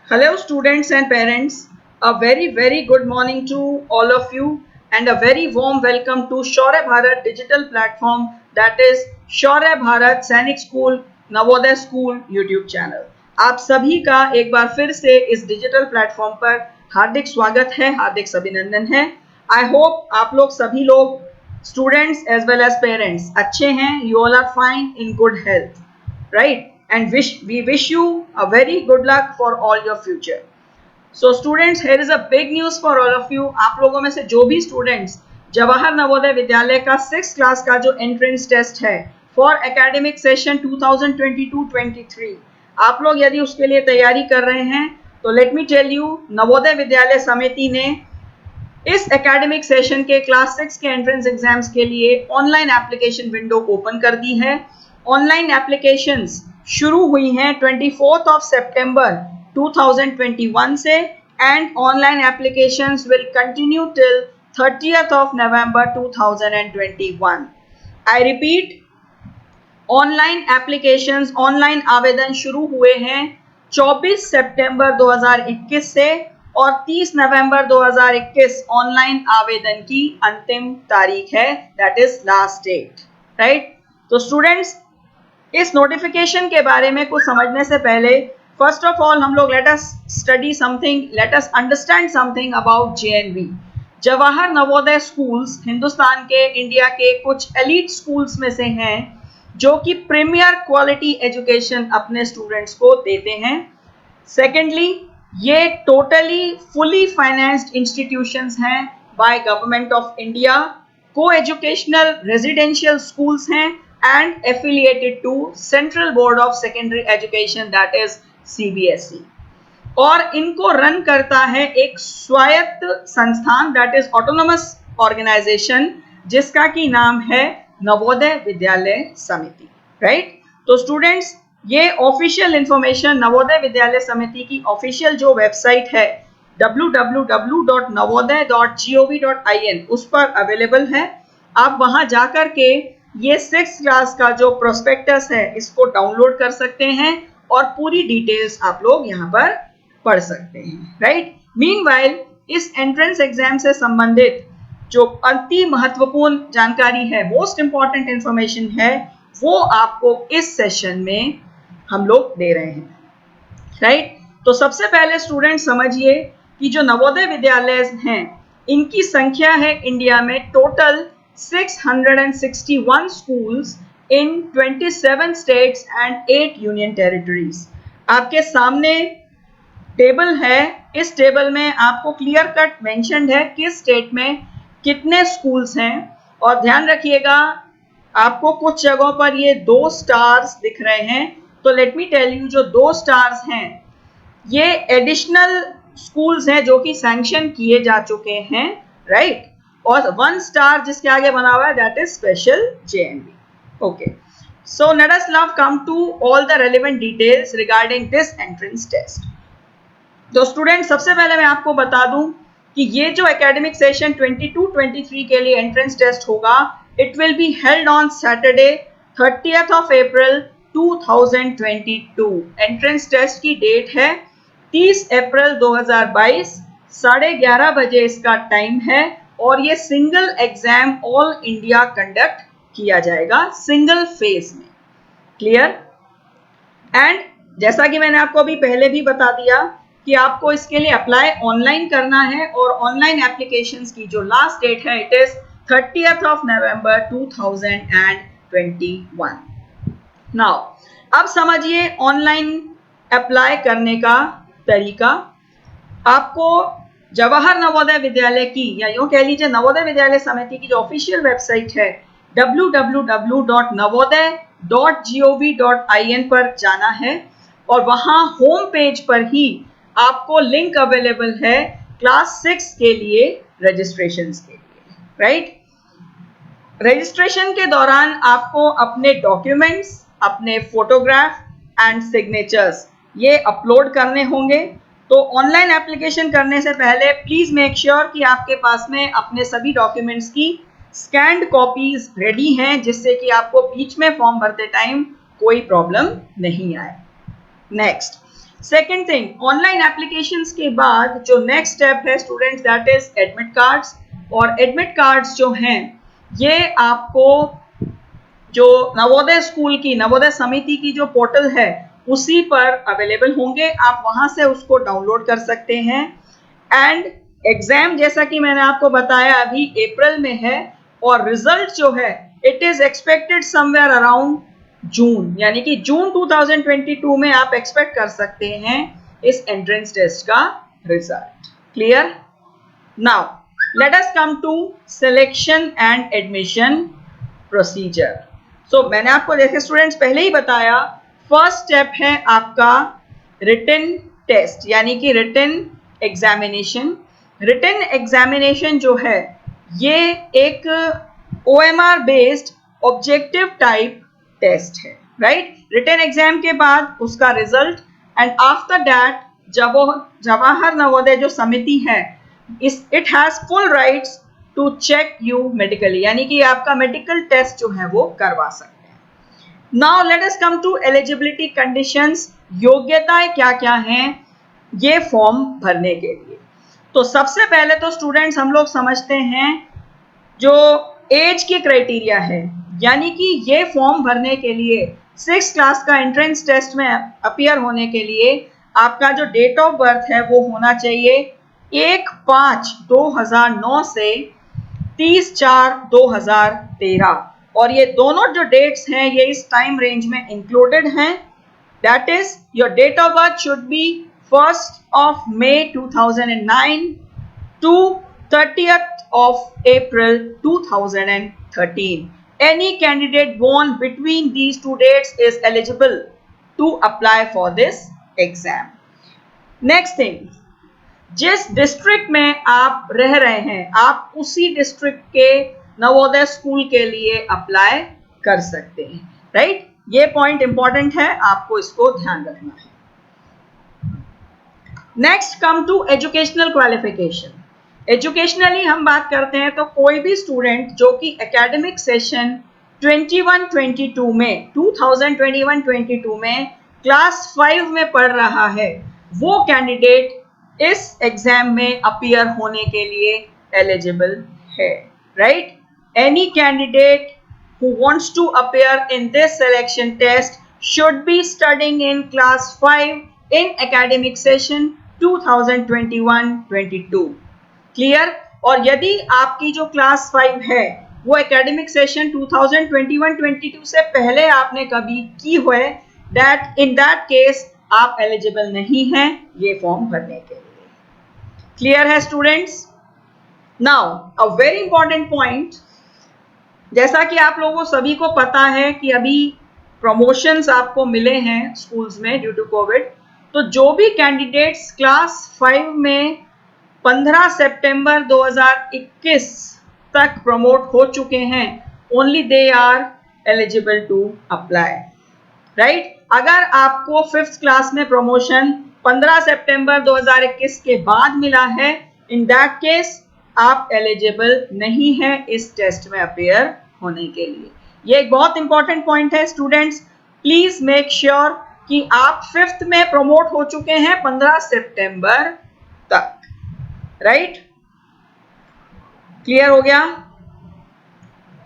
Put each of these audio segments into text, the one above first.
Hello, students and parents. A very good morning to all of you, and a very warm welcome to Shaurya Bharat digital platform, that is Shaurya Bharat Sainik School Navodaya School YouTube channel. आप सभी का एक बार फिर से इस digital platform पर हार्दिक स्वागत है, हार्दिक अभिनंदन है। आई होप आप लोग सभी लोग students as well as parents अच्छे हैं, you all are fine in good health, right? And we wish you a very good luck for all your future. So students, here is a big news for all of you. आप लोगों में से जो भी students Jawahar Navodaya Vidyalaya का 6th class का जो entrance test है फॉर एकेडमिक सेशन 2022-23, आप लोग यदि उसके लिए तैयारी कर रहे हैं तो let me tell you, Navodaya Vidyalaya Samiti ने इस एकेडमिक सेशन के क्लास 6 के एंट्रेंस एग्जाम्स के लिए ऑनलाइन एप्लीकेशन विंडो ओपन कर दी है। ऑनलाइन एप्लीकेशंस शुरू हुई हैं 24 सितंबर 2021 से and online applications will continue till 30 November 2021। I repeat, online applications, online आवेदन शुरू हुए हैं 24 सितंबर 2021 से और 30 नवंबर 2021 ऑनलाइन आवेदन की अंतिम तारीख है, that is last date, right? तो स्टूडेंट्स, इस नोटिफिकेशन के बारे में कुछ समझने से पहले फर्स्ट ऑफ ऑल हम लोग let us study something, let us understand something about JNV. Jawahar Navodaya schools Hindustan के, इंडिया के कुछ एलीट स्कूल्स में से हैं जो कि प्रीमियर क्वालिटी एजुकेशन अपने स्टूडेंट्स को देते हैं। सेकेंडली, ये टोटली फुली फाइनेंस्ड इंस्टीट्यूशंस हैं बाय गवर्नमेंट ऑफ इंडिया, को एजुकेशनल रेजिडेंशियल स्कूल्स हैं and affiliated to Central Board of Secondary Education, that is CBSE, और इनको रन करता है एक स्वायत्त संस्थान, दैट इज ऑटोनोमस ऑर्गेनाइजेशन, जिसका की नाम है नवोदय विद्यालय समिति, राइट? तो स्टूडेंट्स, ये ऑफिशियल इंफॉर्मेशन नवोदय विद्यालय समिति की ऑफिशियल जो वेबसाइट है www.navodaya.gov.in उस पर अवेलेबल है। आप वहां जाकर के ये 6th क्लास का जो प्रोस्पेक्टस है इसको डाउनलोड कर सकते हैं और पूरी डिटेल्स आप लोग यहाँ पर पढ़ सकते हैं, राइट? मीनवाइल, इस एंट्रेंस एग्जाम से संबंधित जो अति महत्वपूर्ण जानकारी है, मोस्ट इंपॉर्टेंट इंफॉर्मेशन है, वो आपको इस सेशन में हम लोग दे रहे हैं, राइट? तो सबसे पहले स्टूडेंट समझिए कि जो नवोदय विद्यालय हैं इनकी संख्या है इंडिया में total 661 schools in 27 states and 8 union territories। आपके सामने टेबल है, इस टेबल में आपको क्लियर कट मेंशन्ड है किस स्टेट में कितने स्कूल्स हैं। और ध्यान रखिएगा, आपको कुछ जगहों पर ये 2 स्टार्स दिख रहे हैं, तो लेट मी टेल यू, जो 2 स्टार्स हैं ये एडिशनल स्कूल्स हैं जो कि सैंक्शन किए जा चुके हैं, राइट? और 1 स्टार जिसके आगे बना हुआ है, that is special JNV. Okay, so let us now come to all the relevant details regarding this entrance test. तो स्टूडेंट, सबसे पहले मैं आपको बता दूं कि ये जो एकेडमिक सेशन 22-23 के लिए एंट्रेंस टेस्ट होगा, it will be held on Saturday 30 April 2022। Entrance test की डेट है 30 अप्रैल 2022, 11:30 बजे इसका टाइम है और ये single exam all India conduct किया जाएगा सिंगल फेज में, क्लियर? एंड जैसा कि मैंने आपको अभी पहले भी बता दिया कि आपको इसके लिए अप्लाई ऑनलाइन करना है और ऑनलाइन एप्लीकेशंस की जो लास्ट डेट है, इट इज 30 नवंबर 2021। नाउ अब समझिए ऑनलाइन अप्लाई करने का तरीका। आपको जवाहर नवोदय विद्यालय की, या यूं कह लीजिए नवोदय विद्यालय समिति की जो ऑफिशियल वेबसाइट है www.navodaya.gov.in पर जाना है और वहां होम पेज पर ही आपको लिंक अवेलेबल है क्लास 6 के लिए रजिस्ट्रेशन के लिए, राइट? रजिस्ट्रेशन के दौरान आपको अपने डॉक्यूमेंट्स, अपने फोटोग्राफ एंड सिग्नेचर्स ये अपलोड करने होंगे। तो ऑनलाइन एप्लीकेशन करने से पहले प्लीज मेक श्योर कि आपके पास में अपने सभी डॉक्यूमेंट्स की स्कैन्ड कॉपीज रेडी हैं, जिससे कि आपको बीच में फॉर्म भरते टाइम कोई प्रॉब्लम नहीं आए। Next, second thing, online applications के बाद जो नेक्स्ट स्टेप है students, that is admit cards. और एडमिट कार्ड्स जो हैं ये आपको जो नवोदय स्कूल की, नवोदय समिति की जो पोर्टल है उसी पर अवेलेबल होंगे, आप वहां से उसको डाउनलोड कर सकते हैं। एंड एग्जाम जैसा कि मैंने आपको बताया अभी अप्रैल में है, और रिजल्ट जो है it is expected somewhere around June, यानी कि जून 2022 में आप एक्सपेक्ट कर सकते हैं इस एंट्रेंस टेस्ट का result. Clear? Now let us come to selection and admission procedure. So मैंने आपको जैसे स्टूडेंट्स पहले ही बताया, फर्स्ट स्टेप है आपका रिटन टेस्ट, यानी कि रिटन एग्जामिनेशन। रिटन एग्जामिनेशन जो है ये एक OMR based objective type test है, राइट? रिटन एग्जाम के बाद उसका result, and after that Jawahar Navodaya जो समिति है it has full rights to check you medically, यानी कि आपका मेडिकल टेस्ट जो है वो करवा सकते हैं। Now let us come to eligibility conditions, योग्यताएं क्या क्या हैं ये फॉर्म भरने के लिए। तो सबसे पहले तो स्टूडेंट्स हम लोग समझते हैं जो एज की क्राइटेरिया है, यानी कि ये फॉर्म भरने के लिए 6th क्लास का एंट्रेंस टेस्ट में अपीयर होने के लिए आपका जो डेट ऑफ बर्थ है वो होना चाहिए 1/5/2009 से 30/4/2013, और ये दोनों जो डेट्स हैं ये इस टाइम रेंज में इंक्लूडेड हैं। That is your date of birth should be 1st May 2009 to 30th April 2013. Any candidate born between these two dates is eligible to apply for this exam. Next thing, जिस district में आप रह रहे हैं आप उसी district के Navodaya school के लिए अप्लाई कर सकते हैं, राइट? ये पॉइंट इंपॉर्टेंट है, आपको इसको ध्यान रखना है। Next come to educational qualification. Educationally हम बात करते हैं तो कोई भी स्टूडेंट जो कि एकेडमिक सेशन 21-22 में 2021-22 में क्लास 5 में पढ़ रहा है वो कैंडिडेट इस एग्जाम में अपीयर होने के लिए एलिजिबल है, right? Any candidate who wants to appear in this selection test should be studying in class 5 in academic session 2021-22. Clear? और यदि आपकी जो क्लास 5 है वो एकेडमिक सेशन 2021-22 से पहले आपने कभी की हुए, दैट इन दैट केस आप एलिजिबल नहीं हैं ये फॉर्म भरने के लिए। क्लियर है students? Now a very important point, जैसा कि आप लोगों सभी को पता है कि अभी प्रमोशंस आपको मिले हैं स्कूल्स में ड्यू टू कोविड, तो जो भी कैंडिडेट्स क्लास 5 में 15 सितंबर 2021 तक प्रमोट हो चुके हैं only they are eligible to apply, right? अगर आपको 5th क्लास में प्रमोशन 15 सितंबर 2021 के बाद मिला है, इन दैट केस आप एलिजिबल नहीं है इस टेस्ट में अपीयर होने के लिए। ये एक बहुत इंपॉर्टेंट पॉइंट है स्टूडेंट्स, प्लीज मेक श्योर कि आप 5th में प्रमोट हो चुके हैं 15 सितंबर तक, राइट? क्लियर हो गया?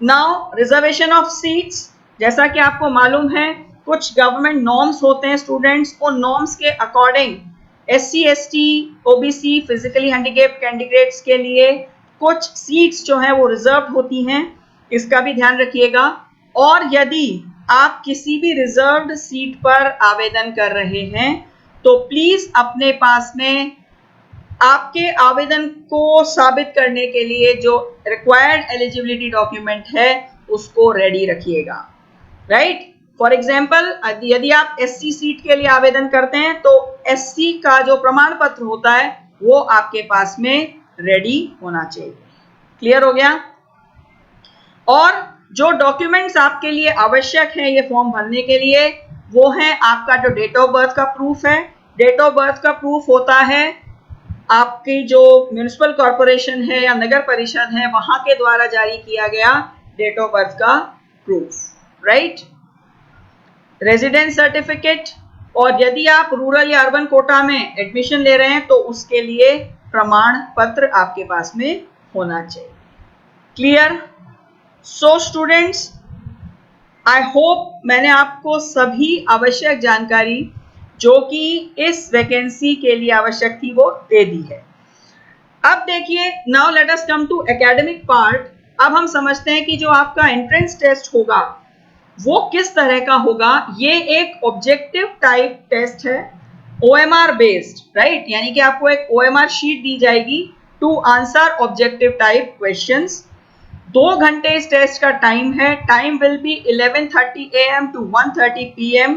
नाउ रिजर्वेशन ऑफ सीट्स, जैसा कि आपको मालूम है कुछ गवर्नमेंट नॉर्म्स होते हैं स्टूडेंट्स, उन नॉर्म्स के according SC ST OBC physically handicap candidates के लिए कुछ सीट्स जो हैं वो रिजर्व होती हैं, इसका भी ध्यान रखिएगा। और यदि आप किसी भी रिजर्व्ड सीट पर आवेदन कर रहे हैं तो प्लीज अपने पास में आपके आवेदन को साबित करने के लिए जो रिक्वायर्ड एलिजिबिलिटी डॉक्यूमेंट है उसको रेडी रखिएगा, राइट? फॉर एग्जाम्पल यदि आप SC सीट के लिए आवेदन करते हैं तो SC का जो प्रमाण पत्र होता है वो आपके पास में रेडी होना चाहिए। क्लियर हो गया? और जो डॉक्यूमेंट्स आपके लिए आवश्यक है ये फॉर्म भरने के लिए वो है आपका जो डेट ऑफ बर्थ का प्रूफ है। डेट ऑफ बर्थ का प्रूफ होता है आपकी जो म्युनिसिपल कॉर्पोरेशन है या नगर परिषद है वहां के द्वारा जारी किया गया डेट ऑफ बर्थ का प्रूफ, राइट? रेजिडेंस सर्टिफिकेट, और यदि आप रूरल या अर्बन कोटा में एडमिशन ले रहे हैं तो उसके लिए प्रमाण पत्र आपके पास में होना चाहिए। Clear? So students, I hope मैंने आपको सभी आवश्यक जानकारी जो कि इस वैकेंसी के लिए आवश्यक थी वो दे दी है। अब देखिए, now let us come to academic part. अब हम समझते हैं कि जो आपका एंट्रेंस टेस्ट होगा वो किस तरह का होगा। ये एक ऑब्जेक्टिव टाइप टेस्ट है, OMR बेस्ड, राइट? यानी कि आपको एक OMR शीट दी जाएगी to answer objective type questions. 2 घंटे इस टेस्ट का टाइम है। Time will be 11:30 AM to 1:30 PM,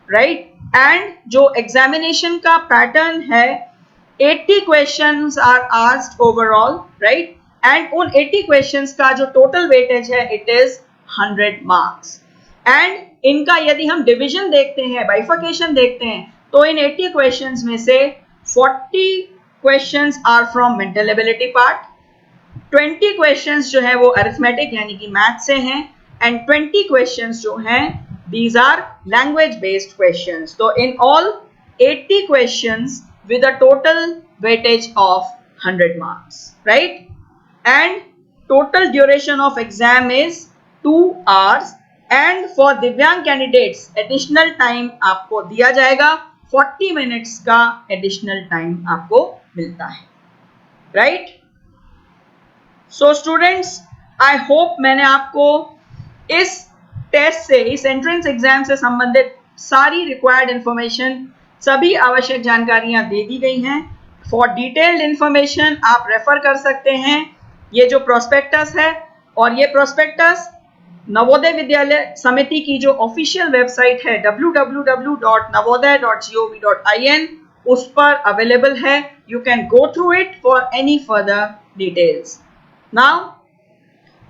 right? And जो एग्जामिनेशन का पैटर्न है, 80 questions are asked overall, right? And उन 80 क्वेश्चंस का जो टोटल वेटेज है इट इज 100 मार्क्स। एंड इनका यदि हम डिवीजन देखते हैं, बाइफर्केशन देखते हैं, तो इन 80 क्वेश्चंस में से 40 questions are from mental ability part, 20 questions जो है वो अरिथमेटिक यानी कि मैथ से हैं, एंड 20 क्वेश्चंस जो हैं these are language based questions. तो in all 80 questions with a total weightage of 100 marks, right? And total duration of exam is 2 hours, and for दिव्यांग candidates additional time आपको दिया जाएगा, 40 minutes का additional time आपको मिलता है, right? So students, I hope मैंने आपको इस टेस्ट से, इस एंट्रेंस एग्जाम से संबंधित सारी रिक्वायर्ड इंफॉर्मेशन, सभी आवश्यक जानकारियां दे दी गई हैं। फॉर डिटेल्ड इंफॉर्मेशन आप रेफर कर सकते हैं ये जो प्रोस्पेक्टस है, और ये प्रोस्पेक्टस नवोदय विद्यालय समिति की जो ऑफिशियल वेबसाइट है www.navodaya.gov.in उस पर अवेलेबल है। You can go through it for any further details. Now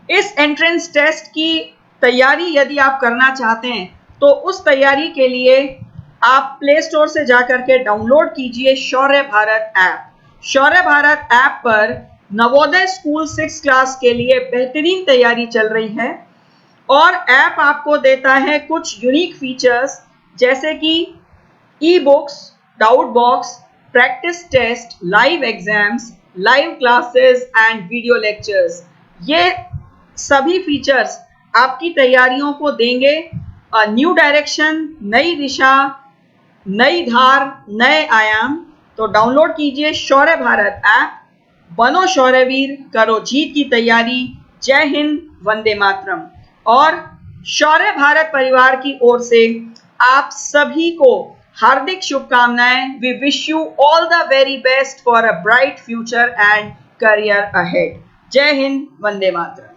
इस एंट्रेंस टेस्ट की तैयारी यदि आप करना चाहते हैं तो उस तैयारी के लिए आप प्ले स्टोर से जाकर के डाउनलोड कीजिए शौर्य भारत ऐप। शौर्य भारत ऐप पर नवोदय स्कूल 6 क्लास के लिए बेहतरीन तैयारी चल रही है, और ऐप आपको देता है कुछ यूनिक फीचर्स जैसे कि e books, doubt box, practice test, live exams, live classes and video lectures. ये सभी फीचर्स आपकी तैयारियों को देंगे न्यू डायरेक्शन, नई दिशा, नई धार, नए आयाम। तो डाउनलोड कीजिए शौर्य भारत ऐप, बनो शौर्यवीर, करो जीत की तैयारी। जय हिंद, वंदे मातरम। और शौर्य भारत परिवार की ओर से आप सभी को हार्दिक शुभकामनाएं। We wish you all the very best for a bright future and career ahead. जय हिंद, वंदे मातरम।